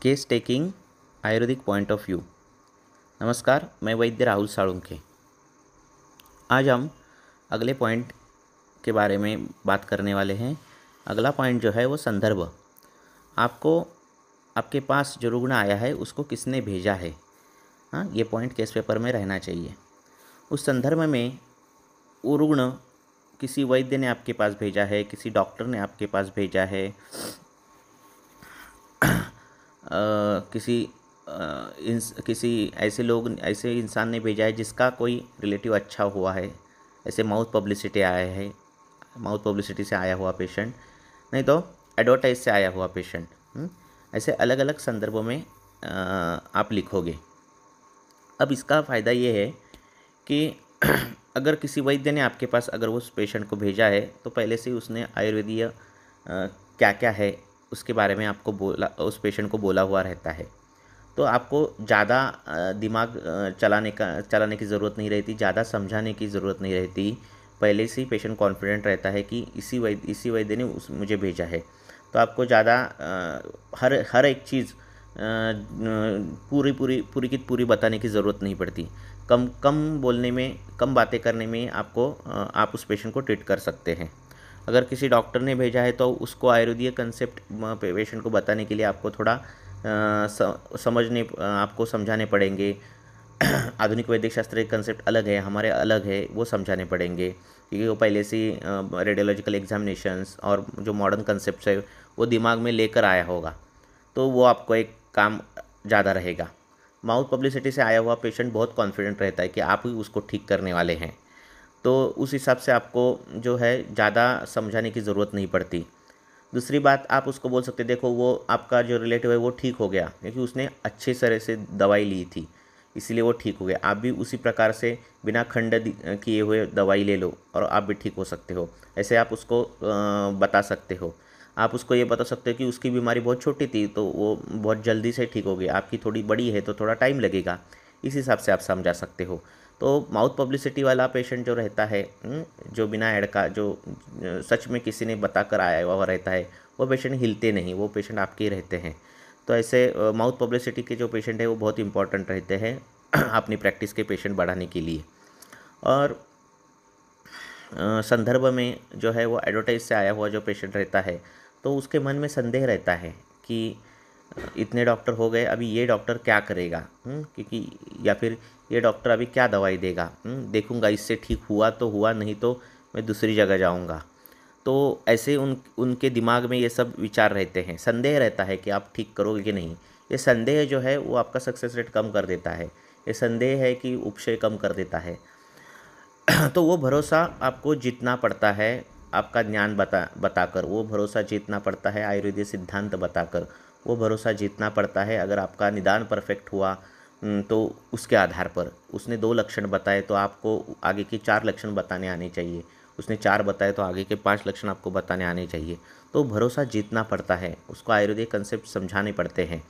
Case taking Ayurvedic point of view. नमस्कार, मैं वैद्य राहुल साळुंखे। आज हम अगले पॉइंट के बारे में बात करने वाले हैं। अगला पॉइंट जो है वो संदर्भ। आपको आपके पास जो रुग्ण आया है उसको किसने भेजा है, हाँ, ये पॉइंट केस पेपर में रहना चाहिए। उस संदर्भ में वो रुग्ण किसी वैद्य ने आपके पास भेजा है, किसी डॉक्टर ने आपके पास भेजा है, किसी किसी ऐसे इंसान ने भेजा है जिसका कोई रिलेटिव अच्छा हुआ है। ऐसे माउथ पब्लिसिटी आया है, माउथ पब्लिसिटी से आया हुआ पेशेंट, नहीं तो एडवर्टाइज से आया हुआ पेशेंट। ऐसे अलग अलग संदर्भों में आप लिखोगे। अब इसका फ़ायदा ये है कि अगर किसी वैद्य ने आपके पास अगर उस पेशेंट को भेजा है तो पहले से ही उसने आयुर्वेदीय क्या क्या है उसके बारे में आपको बोला, उस पेशेंट को बोला हुआ रहता है। तो आपको ज़्यादा दिमाग चलाने की ज़रूरत नहीं रहती, ज़्यादा समझाने की ज़रूरत नहीं रहती। पहले से ही पेशेंट कॉन्फिडेंट रहता है कि इसी वैद्य ने मुझे भेजा है। तो आपको ज़्यादा हर एक चीज़ पूरी की पूरी बताने की ज़रूरत नहीं पड़ती। कम कम बोलने में, कम बातें करने में आप उस पेशेंट को ट्रीट कर सकते हैं। अगर किसी डॉक्टर ने भेजा है तो उसको आयुर्वेदीय कंसेप्ट पेशेंट को बताने के लिए आपको थोड़ा आपको समझाने पड़ेंगे। आधुनिक वैदिक शास्त्र के कंसेप्ट अलग है, हमारे अलग है, वो समझाने पड़ेंगे क्योंकि वो पहले से रेडियोलॉजिकल एग्जामिनेशंस और जो मॉडर्न कंसेप्ट है वो दिमाग में लेकर आया होगा, तो वो आपको एक काम ज़्यादा रहेगा। माउथ पब्लिसिटी से आया हुआ पेशेंट बहुत कॉन्फिडेंट रहता है कि आप ही उसको ठीक करने वाले हैं, तो उस हिसाब से आपको जो है ज़्यादा समझाने की ज़रूरत नहीं पड़ती। दूसरी बात, आप उसको बोल सकते देखो वो आपका जो रिलेटिव है वो ठीक हो गया क्योंकि उसने अच्छे तरह से दवाई ली थी, इसीलिए वो ठीक हो गया। आप भी उसी प्रकार से बिना किए हुए दवाई ले लो और आप भी ठीक हो सकते हो। ऐसे आप उसको बता सकते हो। आप उसको ये बता सकते हो कि उसकी बीमारी बहुत छोटी थी तो वो बहुत जल्दी से ठीक हो गई, आपकी थोड़ी बड़ी है तो थोड़ा टाइम लगेगा। इस हिसाब से आप समझा सकते हो। तो माउथ पब्लिसिटी वाला पेशेंट जो रहता है, जो बिना ऐड का, जो सच में किसी ने बता कर आया हुआ रहता है, वो पेशेंट हिलते नहीं, वो पेशेंट आपके ही रहते हैं। तो ऐसे माउथ पब्लिसिटी के जो पेशेंट है वो बहुत इंपॉर्टेंट रहते हैं अपनी प्रैक्टिस के पेशेंट बढ़ाने के लिए। और संदर्भ में जो है वो एडवर्टाइज से आया हुआ जो पेशेंट रहता है तो उसके मन में संदेह रहता है कि इतने डॉक्टर हो गए, अभी ये डॉक्टर क्या करेगा, क्योंकि या फिर ये डॉक्टर अभी क्या दवाई देगा, देखूंगा इससे ठीक हुआ तो हुआ, नहीं तो मैं दूसरी जगह जाऊंगा। तो ऐसे उनके दिमाग में ये सब विचार रहते हैं, संदेह रहता है कि आप ठीक करोगे कि नहीं। ये संदेह जो है वो आपका सक्सेस रेट कम कर देता है। ये संदेह है कि उपशय कम कर देता है। तो वो भरोसा आपको जीतना पड़ता है, आपका ज्ञान बताकर वो भरोसा जीतना पड़ता है, आयुर्वेदिक सिद्धांत बताकर वो भरोसा जीतना पड़ता है। अगर आपका निदान परफेक्ट हुआ तो उसके आधार पर उसने 2 लक्षण बताए तो आपको आगे के 4 लक्षण बताने आने चाहिए, उसने 4 बताए तो आगे के 5 लक्षण आपको बताने आने चाहिए। तो भरोसा जीतना पड़ता है, उसको आयुर्वेदिक कंसेप्ट समझाने पड़ते हैं।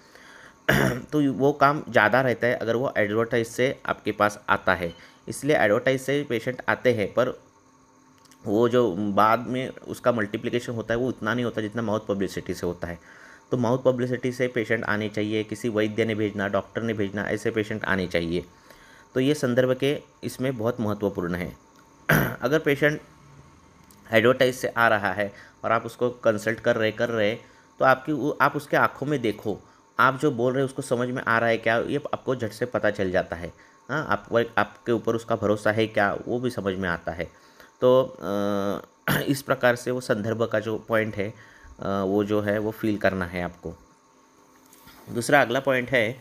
तो वो काम ज़्यादा रहता है अगर वो एडवर्टाइज से आपके पास आता है। इसलिए एडवर्टाइज से पेशेंट आते हैं, पर वो जो बाद में उसका मल्टीप्लिकेशन होता है वो उतना नहीं होता जितना माउथ पब्लिसिटी से होता है। तो माउथ पब्लिसिटी से पेशेंट आने चाहिए, किसी वैद्य ने भेजना, डॉक्टर ने भेजना, ऐसे पेशेंट आने चाहिए। तो ये संदर्भ के इसमें बहुत महत्वपूर्ण है। अगर पेशेंट एडवर्टाइज से आ रहा है और आप उसको कंसल्ट कर रहे तो आप उसके आँखों में देखो, आप जो बोल रहे हैं उसको समझ में आ रहा है क्या, ये आपको झट से पता चल जाता है। हाँ, आपके ऊपर उसका भरोसा है क्या, वो भी समझ में आता है। तो इस प्रकार से वो संदर्भ का जो पॉइंट है वो जो है वो फील करना है आपको। दूसरा अगला पॉइंट है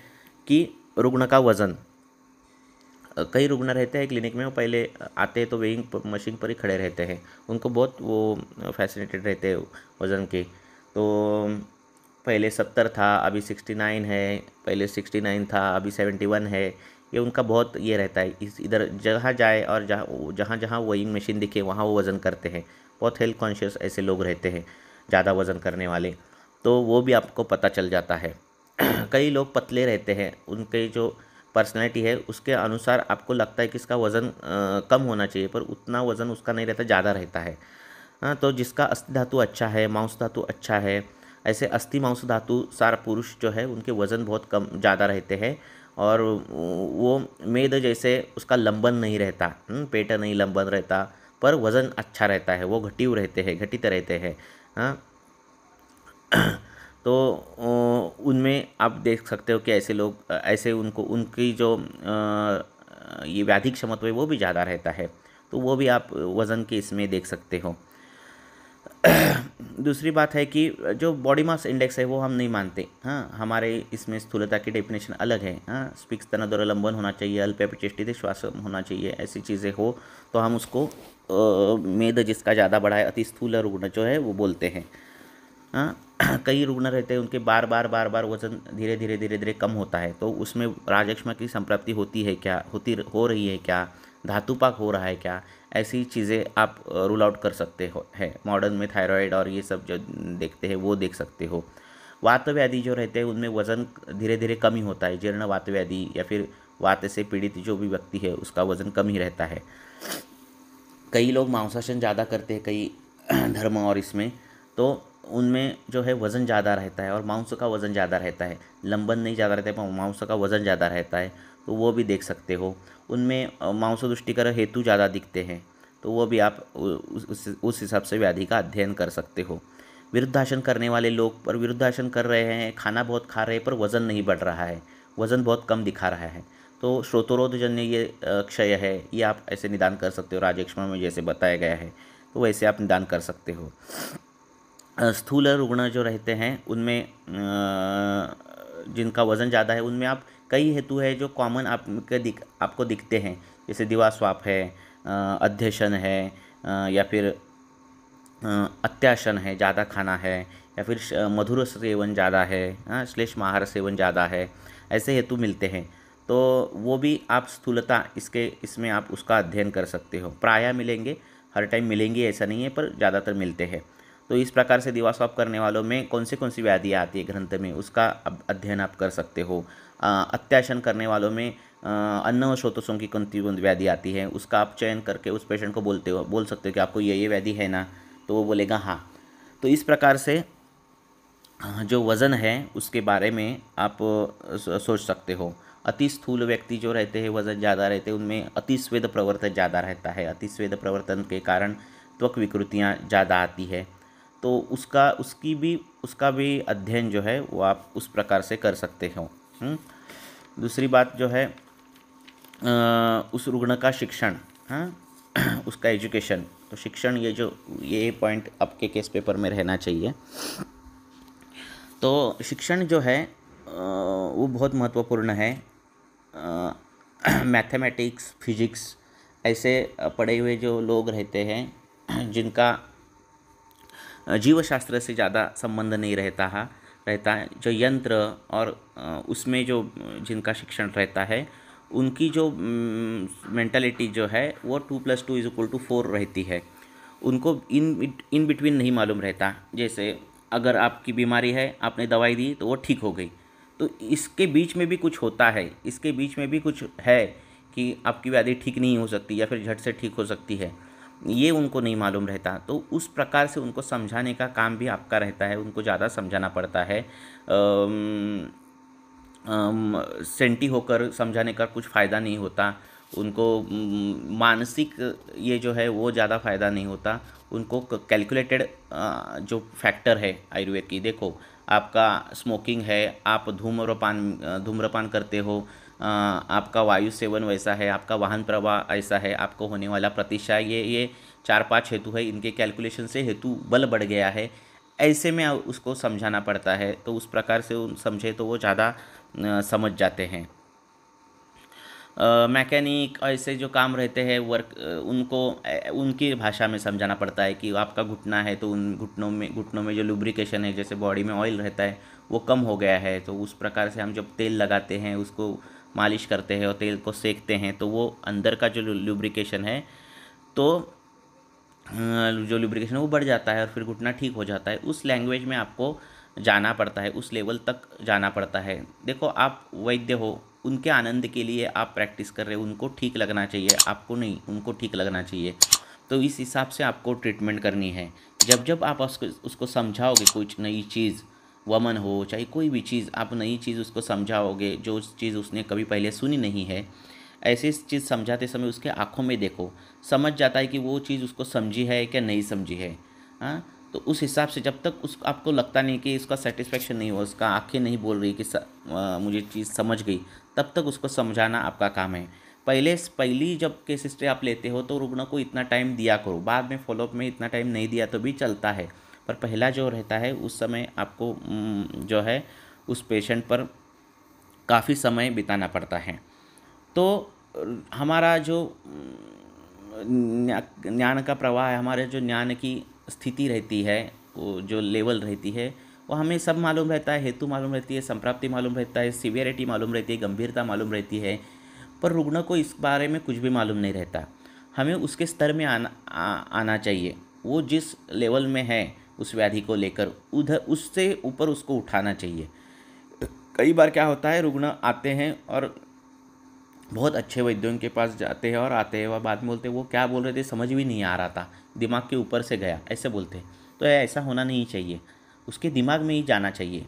कि रुग्ण का वज़न। कई रुग्ण रहते हैं क्लिनिक में, वो पहले आते हैं तो वेइंग मशीन पर ही खड़े रहते हैं, उनको बहुत वो फैसिनेटेड रहते हैं वज़न के। तो पहले 70 था, अभी 69 है, पहले 69 था, अभी 71 है। ये उनका बहुत ये रहता है, इधर जहाँ जाए और जहाँ जहाँ वेइंग मशीन दिखे वहाँ वो वज़न करते हैं। बहुत हेल्थ कॉन्शियस ऐसे लोग रहते हैं, ज़्यादा वज़न करने वाले, तो वो भी आपको पता चल जाता है। कई लोग पतले रहते हैं, उनके जो पर्सनैलिटी है उसके अनुसार आपको लगता है कि इसका वज़न कम होना चाहिए, पर उतना वज़न उसका नहीं रहता, ज़्यादा रहता है। हाँ, तो जिसका अस्थि धातु अच्छा है, मांस धातु अच्छा है, ऐसे अस्थि मांस धातु सार पुरुष जो है उनके वज़न बहुत कम ज़्यादा रहते हैं और वो मेद जैसे उसका लंबन नहीं रहता, पेट नहीं लंबन रहता, पर वज़न अच्छा रहता है, वो घटिव रहते हैं, घटित रहते हैं। हाँ, तो उनमें आप देख सकते हो कि ऐसे लोग ऐसे उनको उनकी जो ये व्याधि क्षमत्व है वो भी ज़्यादा रहता है, तो वो भी आप वज़न के इसमें देख सकते हो। दूसरी बात है कि जो बॉडी मास इंडेक्स है वो हम नहीं मानते। हाँ, हमारे इसमें स्थूलता की डेफिनेशन अलग है। हाँ, स्पिक्स स्तनोदर लंबन होना चाहिए, अल्पचेष्टित श्वास होना चाहिए, ऐसी चीज़ें हो तो हम उसको मेद जिसका ज़्यादा बड़ा है अति स्थूल रुग्ण जो है वो बोलते हैं। हाँ, कई रुग्ण रहते हैं उनके बार बार वजन धीरे धीरे कम होता है, तो उसमें राजयक्ष्मा की संप्राप्ति होती है क्या, हो रही है क्या, धातुपाक हो रहा है क्या, ऐसी चीज़ें आप रूल आउट कर सकते हो है। मॉडर्न में थायराइड और ये सब जो देखते हैं वो देख सकते हो। वात व्याधि जो रहते हैं उनमें वज़न धीरे धीरे कम ही होता है। जीर्ण वात व्याधि या फिर वात से पीड़ित जो भी व्यक्ति है उसका वज़न कम ही रहता है। कई लोग मांसाशन ज़्यादा करते हैं, कई धर्म और इसमें, तो उनमें जो है वज़न ज़्यादा रहता है और मांस का वज़न ज़्यादा रहता है, लंबन नहीं ज़्यादा रहता है पर मांस का वज़न ज़्यादा रहता है, तो वो भी देख सकते हो। उनमें मांसदुष्टिकर हेतु ज़्यादा दिखते हैं, तो वो भी आप उस हिसाब से व्याधि का अध्ययन कर सकते हो। विरुद्धासन करने वाले लोग पर विरुद्धासन कर रहे हैं, खाना बहुत खा रहे हैं पर वज़न नहीं बढ़ रहा है, वज़न बहुत कम दिखा रहा है, तो श्रोतरोधजन्य ये क्षय है, ये आप ऐसे निदान कर सकते हो। राजयक्ष्मा में जैसे बताया गया है तो वैसे आप निदान कर सकते हो। स्थूल रुग्ण जो रहते हैं उनमें जिनका वज़न ज़्यादा है उनमें आप कई हेतु है जो कॉमन आपको दिखते हैं, जैसे दिवास्वाप है, अध्यशन है, या फिर अत्याशन है, ज़्यादा खाना है, या फिर मधुर सेवन ज़्यादा है, श्लेष्म आहार सेवन ज़्यादा है, ऐसे हेतु मिलते हैं। तो वो भी आप स्थूलता इसमें आप उसका अध्ययन कर सकते हो। प्रायः मिलेंगे, हर टाइम मिलेंगे ऐसा नहीं है, पर ज़्यादातर मिलते हैं। तो इस प्रकार से दिवास्वाप करने वालों में कौन सी व्याधियाँ आती है ग्रंथ में, उसका अध्ययन आप कर सकते हो। अत्याशन करने वालों में अन्न व श्रोतों की कौन व्याधि आती है, उसका आप चयन करके उस पेशेंट को बोल सकते हो कि आपको ये व्याधि है ना, तो वो बोलेगा हाँ। तो इस प्रकार से जो वज़न है उसके बारे में आप सोच सकते हो। अति स्थूल व्यक्ति जो रहते हैं, वज़न ज़्यादा रहते हैं, उनमें अतिस्वेद प्रवर्तन ज़्यादा रहता है। अतिस्वेद प्रवर्तन के कारण त्वक विकृतियाँ ज़्यादा आती है, तो उसका भी अध्ययन जो है वो आप उस प्रकार से कर सकते हो। दूसरी बात जो है उस रुग्ण का शिक्षण, हाँ, उसका एजुकेशन, तो शिक्षण ये पॉइंट आपके केस पेपर में रहना चाहिए। तो शिक्षण जो है वो बहुत महत्वपूर्ण है। मैथमेटिक्स, फिजिक्स ऐसे पढ़े हुए जो लोग रहते हैं जिनका जीवशास्त्र से ज़्यादा संबंध नहीं रहता है, जो यंत्र और उसमें जो जिनका शिक्षण रहता है, उनकी जो मेंटालिटी जो है वो 2+2=4 रहती है। उनको इन बिटवीन नहीं मालूम रहता। जैसे अगर आपकी बीमारी है, आपने दवाई दी तो वो ठीक हो गई, तो इसके बीच में भी कुछ होता है, इसके बीच में भी कुछ है कि आपकी व्याधि ठीक नहीं हो सकती या फिर झट से ठीक हो सकती है, ये उनको नहीं मालूम रहता। तो उस प्रकार से उनको समझाने का काम भी आपका रहता है, उनको ज़्यादा समझाना पड़ता है। सेंटी होकर समझाने का कुछ फ़ायदा नहीं होता उनको। मानसिक ये जो है वो ज़्यादा फ़ायदा नहीं होता उनको। कैलकुलेटेड जो फैक्टर है आयुर्वेद की, देखो आपका स्मोकिंग है, आप धूम्रपान करते हो, आपका वायु सेवन वैसा है, आपका वाहन प्रवाह ऐसा है, आपको होने वाला प्रतिशत ये 4-5 हेतु है, इनके कैलकुलेशन से हेतु बल बढ़ गया है, ऐसे में उसको समझाना पड़ता है। तो उस प्रकार से समझे तो वो ज़्यादा समझ जाते हैं। मैकेनिक ऐसे जो काम रहते हैं उनको उनकी भाषा में समझाना पड़ता है कि आपका घुटना है तो उन घुटनों में जो लुब्रिकेशन है, जैसे बॉडी में ऑयल रहता है वो कम हो गया है, तो उस प्रकार से हम जब तेल लगाते हैं, उसको मालिश करते हैं और तेल को सेकते हैं, तो वो अंदर का जो लुब्रिकेशन है, तो जो लुब्रिकेशन है वो बढ़ जाता है और फिर घुटना ठीक हो जाता है। उस लैंग्वेज में आपको जाना पड़ता है, उस लेवल तक जाना पड़ता है। देखो आप वैद्य हो, उनके आनंद के लिए आप प्रैक्टिस कर रहे हो, उनको ठीक लगना चाहिए, आपको नहीं, उनको ठीक लगना चाहिए। तो इस हिसाब से आपको ट्रीटमेंट करनी है। जब आप उसको समझाओगे कुछ नई चीज़, वमन हो, चाहे कोई भी चीज़, आप नई चीज़ उसको समझाओगे, जो चीज़ उसने कभी पहले सुनी नहीं है, ऐसी चीज़ समझाते समय उसके आँखों में देखो, समझ जाता है कि वो चीज़ उसको समझी है क्या नहीं समझी है। हाँ, तो उस हिसाब से जब तक उस आपको लगता नहीं कि इसका सेटिस्फेक्शन नहीं हुआ, उसका आँखें नहीं बोल रही कि मुझे चीज़ समझ गई, तब तक उसको समझाना आपका काम है। पहली जब केस हिस्ट्री आप लेते हो तो रुग्ण को इतना टाइम दिया करो, बाद में फॉलोअप में इतना टाइम नहीं दिया तो भी चलता है, पर पहला जो रहता है उस समय आपको जो है उस पेशेंट पर काफ़ी समय बिताना पड़ता है। तो हमारा जो ज्ञान का प्रवाह है, हमारे जो ज्ञान की स्थिति रहती है, वो जो लेवल रहती है, वो हमें सब मालूम रहता है, हेतु मालूम रहती है, संप्राप्ति मालूम रहता है, सीवियरिटी मालूम रहती है, गंभीरता मालूम रहती है, पर रुग्ण को इस बारे में कुछ भी मालूम नहीं रहता। हमें उसके स्तर में आना चाहिए, वो जिस लेवल में है उस व्याधि को लेकर, उधर उससे ऊपर उसको उठाना चाहिए। कई बार क्या होता है, रुग्ण आते हैं और बहुत अच्छे वैद्यों के पास जाते हैं और आते हैं, वह बाद में बोलते हैं वो क्या बोल रहे थे समझ भी नहीं आ रहा था, दिमाग के ऊपर से गया, ऐसे बोलते हैं। तो ऐसा होना नहीं चाहिए, उसके दिमाग में ही जाना चाहिए।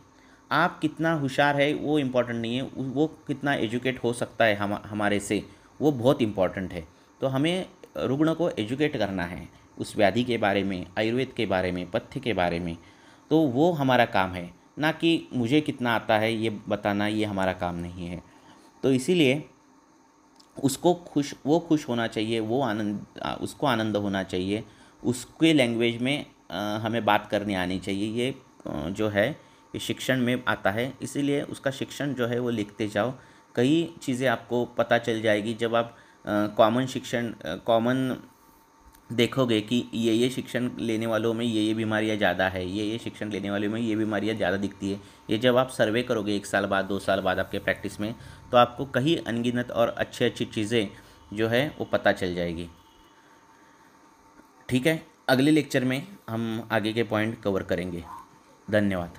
आप कितना होशियार है वो इम्पोर्टेंट नहीं है, वो कितना एजुकेट हो सकता है हमारे से, वो बहुत इम्पोर्टेंट है। तो हमें रुग्ण को एजुकेट करना है उस व्याधि के बारे में, आयुर्वेद के बारे में, पथ्य के बारे में, तो वो हमारा काम है, ना कि मुझे कितना आता है ये बताना, ये हमारा काम नहीं है। तो इसीलिए वो खुश होना चाहिए, वो उसको आनंद होना चाहिए, उसके लैंग्वेज में हमें बात करनी आनी चाहिए। ये जो है ये शिक्षण में आता है, इसीलिए उसका शिक्षण जो है वो लिखते जाओ, कई चीज़ें आपको पता चल जाएगी। जब आप कॉमन देखोगे कि ये शिक्षण लेने वालों में ये बीमारियां ज़्यादा है, ये शिक्षण लेने वालों में ये बीमारियां ज़्यादा दिखती है, ये जब आप सर्वे करोगे 1 साल बाद 2 साल बाद आपके प्रैक्टिस में, तो आपको कई अनगिनत और अच्छी अच्छी चीज़ें जो है वो पता चल जाएगी। ठीक है, अगले लेक्चर में हम आगे के पॉइंट कवर करेंगे। धन्यवाद।